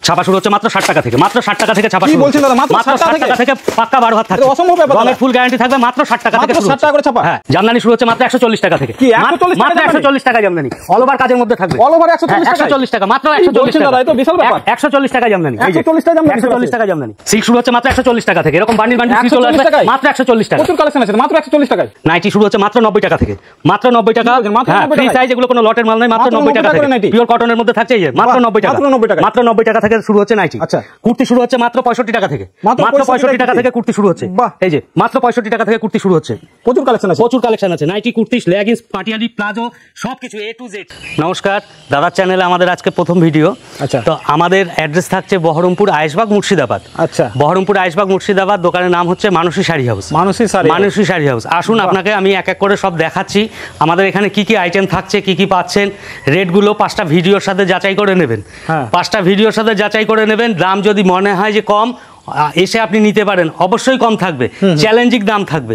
ছাপা শুরু হচ্ছে মাত্র 60 টাকা থেকে, মাত্র 60 টাকা থেকে ছাপা শুরু। কি বলছেন দাদা? মাত্র 60 টাকা থেকে পাক্কা 12 হাত থাকবে। অসম্ভব ব্যাপার। রঙের ফুল গ্যারান্টি থাকবে মাত্র 60 টাকা থেকে শুরু। 60 টাকা করে ছাপা। হ্যাঁ, জামদানি শুরু হচ্ছে মাত্র 140 টাকা থেকে। কি 140 টাকা? মাত্র 140 টাকা জামদানি। অল ওভার কাজের মধ্যে থাকবে। অল ওভার 140 টাকা। 140 টাকা, মাত্র 140 টাকা। দাদা, এই তো বিশাল ব্যাপার। 140 টাকা জামদানি। 140 টাকা জামদানি। 140 টাকা জামদানি। সিল্ক শুরু হচ্ছে মাত্র 140 টাকা থেকে। এরকম বান্ডিল বান্ডিল সিল্ক চলে আসবে মাত্র 140 টাকা। প্রচুর কালেকশন আছে মাত্র 140 টাকায়। নাইটি শুরু হচ্ছে মাত্র 90 টাকা থেকে। মাত্র 90 টাকা। মাত্র 90 ফ্রি টাকা। সাইজ, এগুলো কোনো লটের মাল নাই, মাত্র 90 টাকা থেকে। পিওর কটনের মধ্যে থাকছে এই যে মাত্র 90 টাকা। মাত্র 90 টাকা থেকে শুরু হচ্ছে নাইটি। আচ্ছা, কুর্তি শুরু হচ্ছে মাত্র 65 টাকা থেকে। মাত্র 65 টাকা থেকে কুর্তি শুরু হচ্ছে। এই যে মাত্র 65 টাকা থেকে কুর্তি শুরু হচ্ছে। প্রচুর কালেকশন আছে, প্রচুর কালেকশন আছে। নাইটি, কুর্তি, লেগিংস, পাটিয়ালি, প্লাজো, সবকিছু A to Z। নমস্কার, দাদার চ্যানেলে আমাদের আজকে প্রথম ভিডিও। আচ্ছা, তো আমাদের অ্যাড্রেস থাকছে বহরমপুর আয়েশবাগ মুর্শিদাবাদ। আচ্ছা, বহরমপুর আয়েশবাগ মুর্শিদাবাদ। দোকানের নাম হচ্ছে মানসী শাড়ি হাউস। মানসী শাড়ি হাউস। আসুন আপনাকে আমি এক এক করে সব দেখাচ্ছি আমাদের এখানে কি কি আইটেম থাকছে, কি কি পাচ্ছেন। রেটগুলো 5টা ভিডিওর সাথে যাচাই করে নেবেন। 5টা ভিডিওর সাথে যাচাই করে নেবেন। দাম যদি মনে হয় যে কম, এসে আপনি নিতে পারেন, অবশ্যই কম থাকবে, চ্যালেঞ্জিং দাম থাকবে।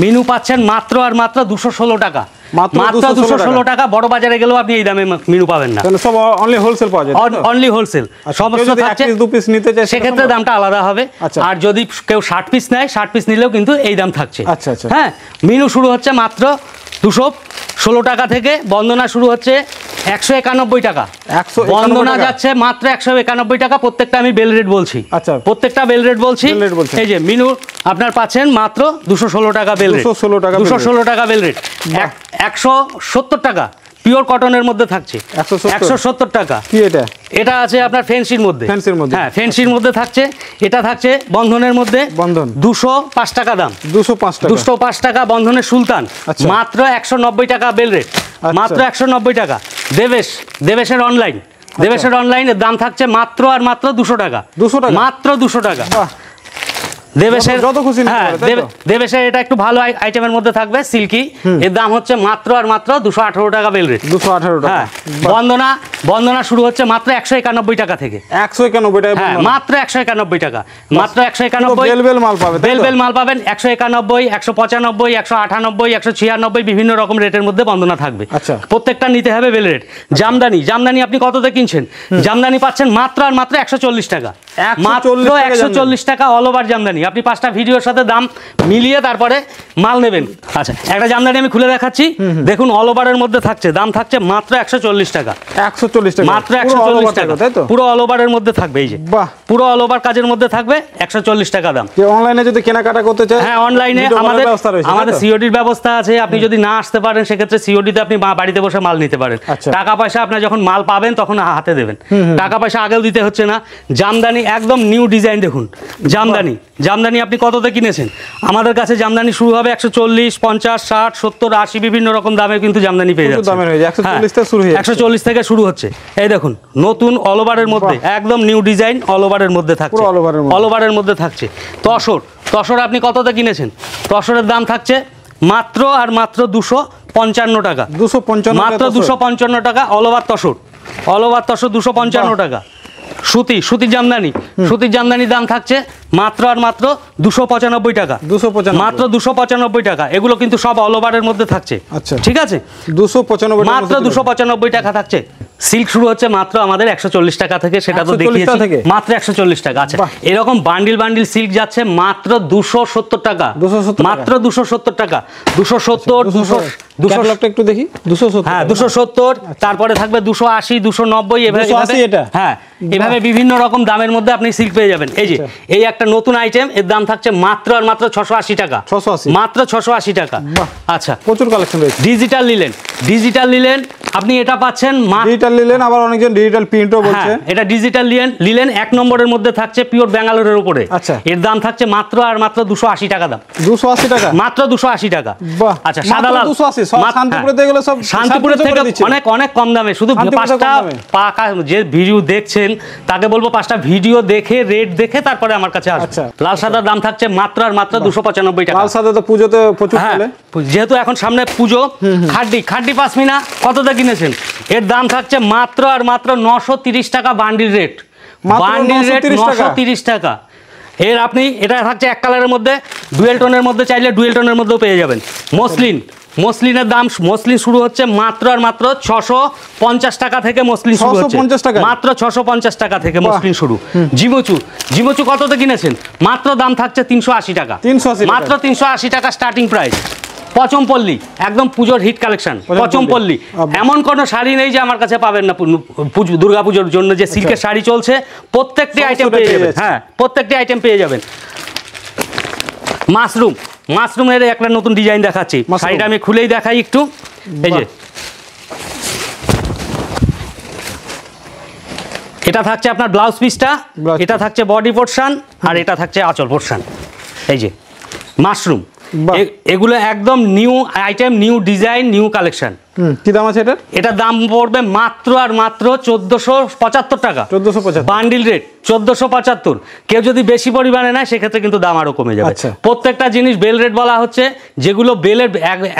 মেনু পাচ্ছেন মাত্র আর মাত্র 216 টাকা। মাত্র 216 টাকা। বড় বাজারে গেলেও আপনি এই দামে মেনু পাবেন না। সব অনলি হোলসেল পাওয়া যায়। Only wholesale. সমস্ত থাকছে। 2 পিস নিতে চাই সেক্ষেত্রে দামটা আলাদা হবে। আর যদি কেউ 60 পিস নেয়, 60 পিস নিলেও কিন্তু এই দাম থাকছে। আচ্ছা আচ্ছা। হ্যাঁ, মেনু শুরু হচ্ছে মাত্র 216 টাকা থেকে। বন্দনা শুরু হচ্ছে 191 টাকা। বন্দনা যাচ্ছে মাত্র 191 টাকা। প্রত্যেকটা আমি বেল রেট বলছি। আচ্ছা, প্রত্যেকটা বেল রেট বলছি। এই যে মেনু আপনার পাচ্ছেন মাত্র 216 টাকা বেল রেট। 216 টাকা বেল রেট। 170 টাকা পিওর কটনের মধ্যে থাকছে। 170 টাকা। কি এটা? এটা আছে আপনার ফ্যান্সির মধ্যে। হ্যাঁ, ফ্যান্সির মধ্যে থাকছে। এটা থাকছে বন্ধনের মধ্যে। বন্ধন 205 টাকা দাম। 205 টাকা বন্ধনের সুলতান। মাত্র 190 টাকা বেল রেট। মাত্র 190 টাকা। দেবেশের অনলাইন। দেবেশের অনলাইনের দাম থাকছে মাত্র আর মাত্র 200 টাকা। মাত্র 200 টাকা। দেবেশের যত খুশি। হ্যাঁ, দেবেশের এটা একটু ভালো আইটেমের মধ্যে থাকবে, সিল্কি। এর দাম হচ্ছে মাত্র আর মাত্র 218 টাকা বেল রেট। 218 টাকা। হ্যাঁ, বন্দনা শুরু হচ্ছে মাত্র 191 টাকা থেকে। 191 টাকা। হ্যাঁ, মাত্র 191 টাকা। মাত্র 191। বেল মাল পাবেন। বেল মাল পাবেন। 191, 195, 198, 196 বিভিন্ন রকম রেটের মধ্যে বন্দনা থাকবে। প্রত্যেকটা নিতে হবে বেল রেট। জামদানি আপনি কততে কিনছেন? জামদানি পাচ্ছেন মাত্র আর মাত্র 140 টাকা। মাত্র 140 টাকা অল ওভার জামদানি। আপনি 5টা ভিডিওর সাথে দাম মিলিয়ে তারপরে মাল নেবেন। আচ্ছা, একটা জামদানি আমি খুলে দেখাচ্ছি। দেখুন, অল ওভারের মধ্যে থাকছে, দাম থাকছে মাত্র 140 টাকা। 140 টাকা। মাত্র 140 টাকা। পুরো অল ওভারের মধ্যে থাকবে। এই যে পুরো অল ওভার কাজের মধ্যে থাকবে, 140 টাকা দাম। অনলাইনে যদি কেনাকাটা করতে চান, হ্যাঁ, অনলাইনে আমাদের সিওডির ব্যবস্থা আছে। আপনি যদি না আসতে পারেন, সেক্ষেত্রে সিওডিতে আপনি বাড়িতে বসে মাল নিতে পারেন। টাকা পয়সা আপনার যখন মাল পাবেন তখন হাতে দেবেন। টাকা পয়সা আগেও দিতে হচ্ছে না। জামদানি একদম নিউ ডিজাইন। দেখুন জামদানি আপনি কততে কিনেছেন? আমাদের কাছে জামদানি শুরু হবে 140, 50, 60, 70, 80 বিভিন্ন রকম দামে কিন্তু জামদানি পেয়ে যাচ্ছে। 140 থেকে শুরু হচ্ছে। এই দেখুন, নতুন অল ওভারের মধ্যে একদম নিউ ডিজাইন অল ওভারের মধ্যে থাকছে। অল ওভারের মধ্যে থাকছে। তসর আপনি কততে কিনেছেন? তসরের দাম থাকছে মাত্র আর মাত্র 255 টাকা। 255, মাত্র 255 টাকা। অল ওভার তসর 255 টাকা। সুতির জামদানির দাম থাকছে মাত্র আর মাত্র 295 টাকা। মাত্র 295 টাকা। এগুলো কিন্তু সব অল ওভারের মধ্যে থাকছে। ঠিক আছে, 295, মাত্র 295 টাকা থাকছে। সিল্ক শুরু হচ্ছে মাত্র আমাদের 140 টাকা থেকে। সেটা তো দেখিয়েছি, মাত্র 140 টাকা। আচ্ছা, এরকম বান্ডিল সিল্ক যাচ্ছে মাত্র 270 টাকা। মাত্র 270 টাকা। 270 একটু দেখি। 270, হ্যাঁ, 270। তারপরে থাকবে 280, 290 এভাবে। হ্যাঁ, এভাবে বিভিন্ন রকম দামের মধ্যে আপনি সিল্ক পেয়ে যাবেন। এই যে এই একটা নতুন আইটেম, এর দাম থাকছে মাত্র আর মাত্র 680 টাকা। মাত্র 680 টাকা। আচ্ছা, প্রচুর কালেকশন রয়েছে। ডিজিটাল লিলেন আপনি এটা পাচ্ছেন। ডিজিটাল লিলেন, আবার অনেকজন ডিজিটাল প্রিন্টও বলছে। এটা ডিজিটাল লিলেন 1 নম্বরের মধ্যে থাকছে, পিওর ব্যাঙ্গালোরের উপরে। আচ্ছা, এর দাম থাকছে মাত্র আর মাত্র 280 টাকা দাম। 280 টাকা। মাত্র 280 টাকা। আচ্ছা, সাদা লাল 280। শান্তিপুরে থেকে অনেক কম দামে। শুধু 5টা পাকা যে ভিডিও দেখছেন তাকে বলবো 5টা ভিডিও দেখে রেট দেখে তারপরে আমার কাছে আসবে। লাল সাদার দাম থাকছে মাত্র আর মাত্র 295 টাকা। লাল সাদা তো পুজোতে প্রচুর চলে। যেহেতু এখন সামনে পুজো, খাড্ডি পাসমিনা কতটা কিনেছেন? এর দাম থাকছে মাত্র আর মাত্র 930 টাকা বান্ডিল রেট। 930 টাকা। এটা থাকছে এক কালারের মধ্যে, ডুয়েল টোনের মধ্যে, চাইলে ডুয়েল টোনের মধ্যেও পেয়ে যাবেন। মসলিনের দাম, মসলিন শুরু হচ্ছে মাত্র আর মাত্র 650 টাকা থেকে মসলিন শুরু হচ্ছে, 650 টাকা, মাত্র 650 টাকা থেকে মসলিন শুরু। জিমোচু, জিমোচু কততে কিনেছেন? মাত্র দাম থাকছে 380 টাকা, 380 মাত্র 380 টাকা স্টার্টিং প্রাইস। পচমপল্লী একদম পুজোর হিট কালেকশন, পচমপল্লী এমন কোনো শাড়ি নেই যে আমার কাছে পাবেন না দুর্গাপুজোর জন্য যে সিল্কের শাড়ি চলছে, প্রত্যেকটি আইটেম পেয়ে যাবেন। হ্যাঁ, প্রত্যেকটি আইটেম পেয়ে যাবেন। মাশরুম, মাশরুমের একটা নতুন ডিজাইন দেখাচ্ছি, শাড়িটা আমি খুলেই দেখাই একটু। এই যে এটা থাকছে আপনার ব্লাউজ পিসটা, এটা থাকছে বডি পোর্শন, আর এটা থাকছে আঁচল পোর্শন। এই যে মাশরুম, এগুলো একদম new item, new design, new collection. কি দাম আছে এটার? এটার দাম পড়বে মাত্র আর মাত্র 1475 টাকা। 1475 বান্ডিল রেট 1475। কেউ যদি বেশি পরিমাণে নেয় সেক্ষেত্রে কিন্তু দাম আরো কমে যাবে। প্রত্যেকটা জিনিস বেল রেট বলা হচ্ছে, যেগুলো বেলের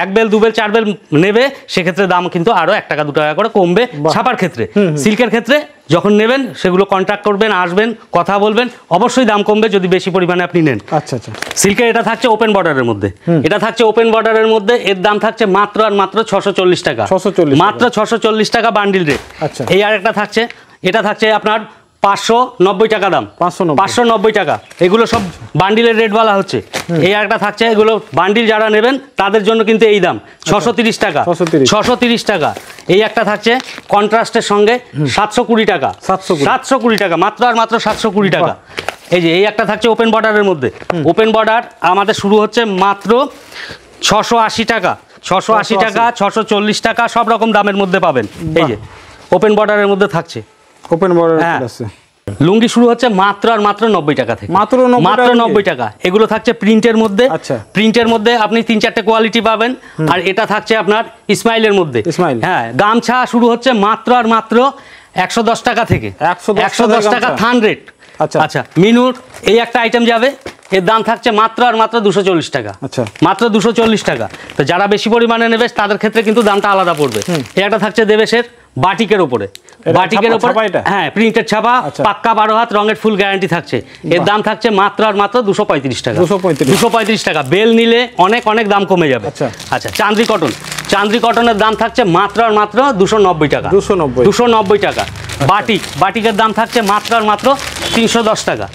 এক বেল, দু বেল, চার বেল নেবে সেক্ষেত্রে দাম কিন্তু আরো 1 টাকা 2 টাকা করে কমবে। ছাপার ক্ষেত্রে, সিল্কের ক্ষেত্রে যখন নেবেন সেগুলো কন্ট্যাক্ট করবেন, আসবেন, কথা বলবেন, অবশ্যই দাম কমবে যদি বেশি পরিমাণে আপনি নেন। আচ্ছা আচ্ছা। সিল্কের এটা থাকছে ওপেন বর্ডারের মধ্যে, এটা থাকছে ওপেন বর্ডারের মধ্যে, এর দাম থাকছে মাত্র আর মাত্র 640 টাকা, মাত্র 640 টাকা বান্ডিল রেট। আচ্ছা, এই আরেকটা থাকছে, এটা থাকছে আপনার 590 টাকা দাম, 590 টাকা। এগুলো সব বান্ডিলের রেট বলা হচ্ছে। এই আরেকটা থাকছে, এগুলো বান্ডিল যারা নেবেন তাদের জন্য কিন্তু এই দাম 630 টাকা, 630 টাকা। এই একটা থাকছে কন্ট্রাস্টের সঙ্গে 720 টাকা, 720 টাকা, মাত্র আর মাত্র 720 টাকা। এই যে এই একটা থাকছে ওপেন বর্ডারের মধ্যে, ওপেন বর্ডার আমাদের শুরু হচ্ছে মাত্র 680 টাকা, 680 টাকা, 640 টাকা, সব রকম দামের মধ্যে পাবেন। এই যে ওপেন বর্ডারের মধ্যে থাকছে, ওপেন বর্ডার আছে। লুঙ্গি শুরু হচ্ছে মাত্র আর মাত্র 90 টাকা থেকে, মাত্র 90 টাকা। এগুলো থাকছে প্রিন্টের মধ্যে, প্রিন্টের মধ্যে আপনি 3-4টে কোয়ালিটি পাবেন। আর এটা থাকছে আপনার স্মাইলের মধ্যে। হ্যাঁ, গামছা শুরু হচ্ছে মাত্র আর মাত্র 110 টাকা থেকে, 110 টাকা থান রেট। আচ্ছা, মিনুর এই একটা আইটেম যাবে, এর দাম থাকছে মাত্র আর মাত্র 240 টাকা, মাত্র 240 টাকা। তো যারা বেশি পরিমাণে নেবে তাদের ক্ষেত্রে কিন্তু দামটা আলাদা পড়বে। এই একটা থাকছে দেবেশের বাটিকের উপরে, বাটিকের উপরে, হ্যাঁ, প্রিন্টেড ছাপা, পাক্কা 12 হাত, রঙের ফুল গ্যারান্টি থাকছে। এর দাম থাকছে মাত্র আর মাত্র 235 টাকা, 235 টাকা। বেল নিলে অনেক অনেক দাম কমে যাবে। আচ্ছা, চান্দ্রি কটন, চান্দ্রি কটনের দাম থাকছে মাত্র আর মাত্র 290 টাকা, 290 টাকা। বাটিক, বাটিকের দাম থাকছে মাত্র আর মাত্র 310 টাকা,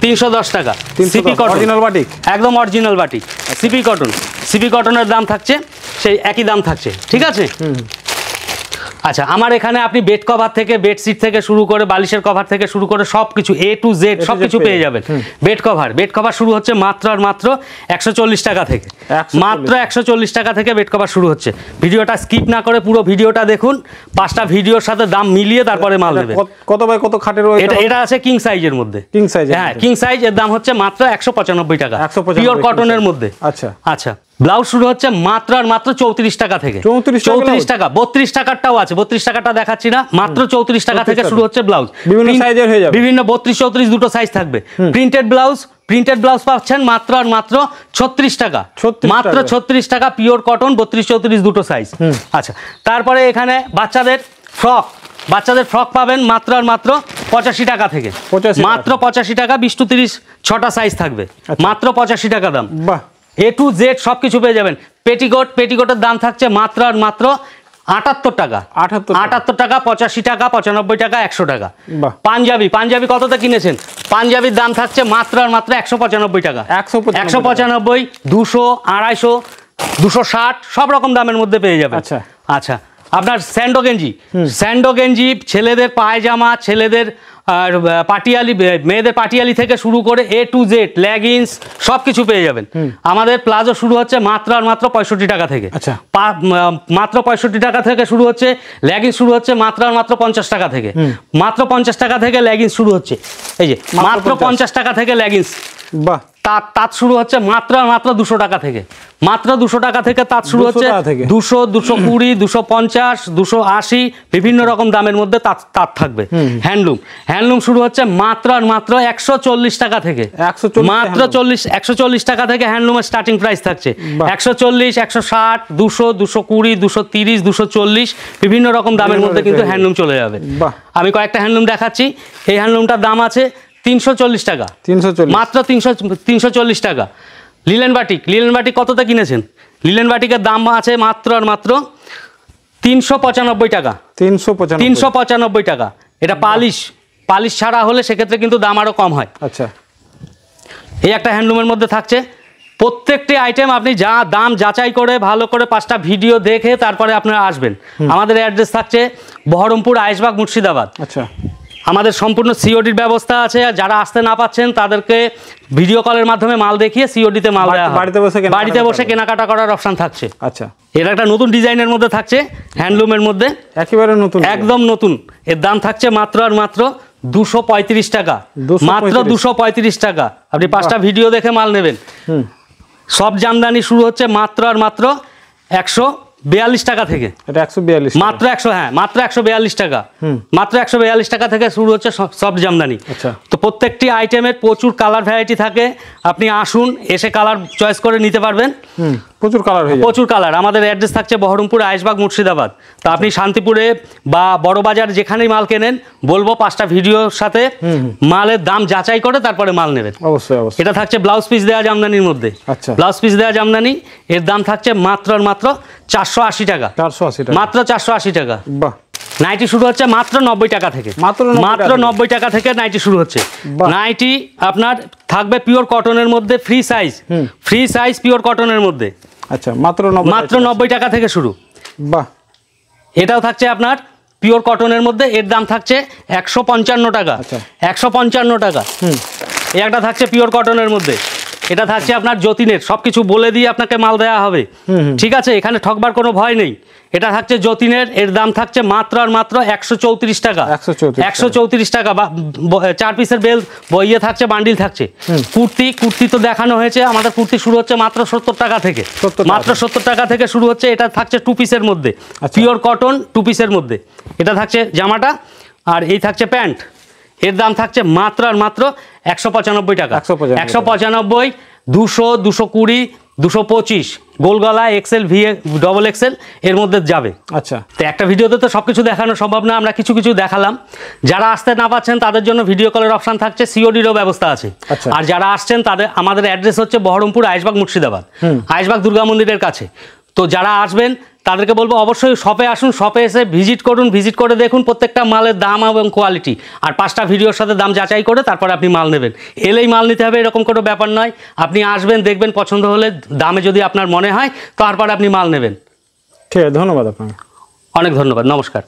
310 টাকা। সিপি কটন, অরিজিনাল বাটিক, একদম original batik. CP cotton, CP কটনের দাম থাকছে সেই একই দাম থাকছে, ঠিক আছে। আচ্ছা, আমার এখানে আপনি বেড কভার থেকে, বেডশিট থেকে শুরু করে, বালিশের কভার থেকে শুরু করে সবকিছু A to Z সবকিছু পেয়ে যাবেন। বেড কভার, বেড কভার শুরু হচ্ছে মাত্র আর মাত্র 140 টাকা থেকে, মাত্র 140 টাকা থেকে বেড কভার শুরু হচ্ছে। ভিডিওটা স্কিপ না করে পুরো ভিডিওটা দেখুন, 5টা ভিডিওর সাথে দাম মিলিয়ে তারপরে মাল নেবেন। কত বাই কত খাটের? এটা আছে কিং সাইজের মধ্যে, কিং সাইজ, হ্যাঁ, কিং সাইজ। এর দাম হচ্ছে মাত্র 195 টাকা, পিওর কটনের মধ্যে। আচ্ছা আচ্ছা। ব্লাউজ শুরু হচ্ছে মাত্র আর মাত্র 34 টাকা থেকে, 34 টাকা। 32 টাকারটাও আছে, 32 টাকাটা দেখাচ্ছি না, মাত্র 34 টাকা থেকে শুরু হচ্ছে ব্লাউজ। বিভিন্ন সাইজের হয়ে যাবে, বিভিন্ন 32-34 দুটো সাইজ থাকবে। প্রিন্টেড ব্লাউজ, প্রিন্টেড ব্লাউজ পাচ্ছেন মাত্র আর মাত্র 36 টাকা, মাত্র 36 টাকা, পিওর কটন, 32-34 দুটো সাইজ। আচ্ছা, তারপরে এখানে বাচ্চাদের ফ্রক, বাচ্চাদের ফ্রক পাবেন মাত্র আর মাত্র 85 টাকা থেকে, মাত্র 85 টাকা, 20 to 30 6টা সাইজ থাকবে, মাত্র 85 টাকা দাম। A to Z সবকিছু পেয়ে যাবেন। পেটিকোট, পেটিকোটের দাম থাকছে মাত্র আর মাত্র 78 টাকা, 78 টাকা, 85 টাকা, 95 টাকা, 100 টাকা। পাঞ্জাবি, পাঞ্জাবি কতটা কিনেছেন? পাঞ্জাবির দাম থাকছে মাত্র আর মাত্র 195 টাকা, 195, 200, 250, 260 সব রকম দামের মধ্যে পেয়ে যাবেন। আচ্ছা আচ্ছা। আপনার স্যান্ডো গেঞ্জি, স্যান্ডো গেঞ্জি, ছেলেদের পায়জামা, ছেলেদের আর পাটিয়ালি, মেয়েদের পাটিয়ালি থেকে শুরু করে A to Z লেগিংস সব কিছু পেয়ে যাবেন। আমাদের প্লাজো শুরু হচ্ছে মাত্র আর মাত্র 65 টাকা থেকে, মাত্র 65 টাকা থেকে শুরু হচ্ছে। লেগিংস শুরু হচ্ছে মাত্র আর মাত্র 50 টাকা থেকে, মাত্র 50 টাকা থেকে লেগিংস শুরু হচ্ছে। এই যে মাত্র 50 টাকা থেকে লেগিংস। বাহ। তাঁত শুরু হচ্ছে মাত্র আর মাত্র 200 টাকা থেকে, মাত্র 200 টাকা থেকে তাঁত শুরু হচ্ছে। 200, 220, 250, 280 বিভিন্ন রকম দামের মধ্যে তাঁত থাকবে। হ্যান্ডলুম, হ্যান্ডলুম শুরু হচ্ছে মাত্র আর মাত্র 140 টাকা থেকে, মাত্র 140 টাকা থেকে হ্যান্ডলুমের স্টার্টিং প্রাইস থাকছে। 140, 160, 200, 220, 230, 240 বিভিন্ন রকম দামের মধ্যে কিন্তু হ্যান্ডলুম চলে যাবে। আমি কয়েকটা হ্যান্ডলুম দেখাচ্ছি। এই হ্যান্ডলুমটার দাম আছে 340 টাকা, মাত্র 340 টাকা। লিলেন বাটিক, লিলেন বাটিক কতটা কিনেছেন? লিলেন বাটিকের দাম আছে মাত্র আর মাত্র 395 টাকা। 395 টাকা। এটা পালিশ ছাড়া হলে সেক্ষেত্রে কিন্তু দাম আরও কম হয়। আচ্ছা, এই একটা হ্যান্ডলুমের মধ্যে থাকছে। প্রত্যেকটি আইটেম আপনি যা দাম যাচাই করে ভালো করে 5টা ভিডিও দেখে তারপরে আপনারা আসবেন। আমাদের অ্যাড্রেস থাকছে বহরমপুর, আয়েশবাগ, মুর্শিদাবাদ। আচ্ছা, আমাদের সম্পূর্ণ সিওডির ব্যবস্থা আছে। আর যারা আসতে না পাচ্ছেন তাদেরকে ভিডিও কলের মাধ্যমে মাল দেখিয়ে সিওডিতে মাল দেওয়া হয়। বাড়িতে বসে কেনাকাটা করার অপশন থাকছে। আচ্ছা, এটা একটা নতুন ডিজাইনের মধ্যে থাকছে, হ্যান্ডলুমের মধ্যে একেবারে নতুন, একদম নতুন। এর দাম থাকছে মাত্র আর মাত্র 235 টাকা। মাত্র 235 টাকা। আপনি 5টা ভিডিও দেখে মাল নেবেন। সব জামদানি শুরু হচ্ছে মাত্র আর মাত্র 142 টাকা থেকে। এটা 142 মাত্র 142 টাকা। মাত্র 142 টাকা থেকে শুরু হচ্ছে সব জামদানি। আচ্ছা, তো প্রত্যেকটি আইটেমের প্রচুর কালার ভ্যারাইটি থাকে। আপনি আসুন, এসে কালার চয়েস করে নিতে পারবেন। প্রচুর কালার। আমাদের অ্যাড্রেস থাকছে বহরমপুর, আয়েশবাগ, মুর্শিদাবাদ। তো আপনি শান্তিপুরে বা বড়বাজার যেখানেই মাল কেনেন, বলবো 5টা ভিডিওর সাথে মালের দাম যাচাই করে তারপরে মাল নেবেন। অবশ্যই। এটা থাকছে ব্লাউজ পিস দেওয়া জামদানির মধ্যে। আচ্ছা, ব্লাউজ পিস দেওয়া জামদানি, এর দাম থাকছে মাত্র আর মাত্র 480 টাকা। মাত্র 480 টাকা। বাহ। নাইটি শুরু হচ্ছে মাত্র 90 টাকা থেকে। মাত্র 90 টাকা থেকে নাইটি শুরু হচ্ছে। নাইটি আপনার থাকবে পিওর কটনের মধ্যে, ফ্রি সাইজ পিওর কটনের মধ্যে। আচ্ছা, মাত্র 90 টাকা থেকে শুরু। বাহ। এটাও থাকছে আপনার পিওর কটনের মধ্যে, এর দাম থাকছে 155 টাকা। 155 টাকা। এই একটা থাকছে পিওর কটনের মধ্যে, এটা থাকছে আপনার যতীনের। সবকিছু বলে দিয়ে আপনাকে মাল দেওয়া হবে, ঠিক আছে? এখানে ঠকবার কোনো ভয় নেই। এটা থাকছে যতীনের, এর দাম থাকছে মাত্র আর মাত্র 134 টাকা। 134 টাকা। 4 পিসের বেল বইয়ে থাকছে, বান্ডিল থাকছে। কুর্তি তো দেখানো হয়েছে। আমাদের কুর্তি শুরু হচ্ছে মাত্র 70 টাকা থেকে। মাত্র 70 টাকা থেকে শুরু হচ্ছে। এটা থাকছে 2 পিসের মধ্যে, পিওর কটন 2 পিসের মধ্যে। এটা থাকছে জামাটা, আর এই থাকছে প্যান্ট। এর দাম থাকছে মাত্র আর মাত্র 195 টাকা। 195, 200, 220, 225 গোলগলা, এক্সেল, ডবল এক্সেল এর মধ্যে যাবে। আচ্ছা, তো একটা ভিডিওতে তো সবকিছু দেখানো সম্ভব না, আমরা কিছু দেখালাম। যারা আসতে না পাচ্ছেন তাদের জন্য ভিডিও কলের অপশন থাকছে, সিওডিরও ব্যবস্থা আছে। আর যারা আসছেন আমাদের অ্যাড্রেস হচ্ছে বহরমপুর, আয়েশবাগ, মুর্শিদাবাদ, আয়েশবাগ দুর্গা মন্দিরের কাছে। তো যারা আসবেন তাদেরকে বলবো অবশ্যই শপে আসুন, শপে এসে ভিজিট করুন, ভিজিট করে দেখুন প্রত্যেকটা মালের দাম এবং কোয়ালিটি। আর 5টা ভিডিওর সাথে দাম যাচাই করে তারপরে আপনি মাল নেবেন। এলেই মাল নিতে হবে এরকম কোনো ব্যাপার নয়। আপনি আসবেন, দেখবেন, পছন্দ হলে দামে যদি আপনার মনে হয় তারপরে আপনি মাল নেবেন। ঠিক আছে, ধন্যবাদ আপনাকে। অনেক ধন্যবাদ, নমস্কার।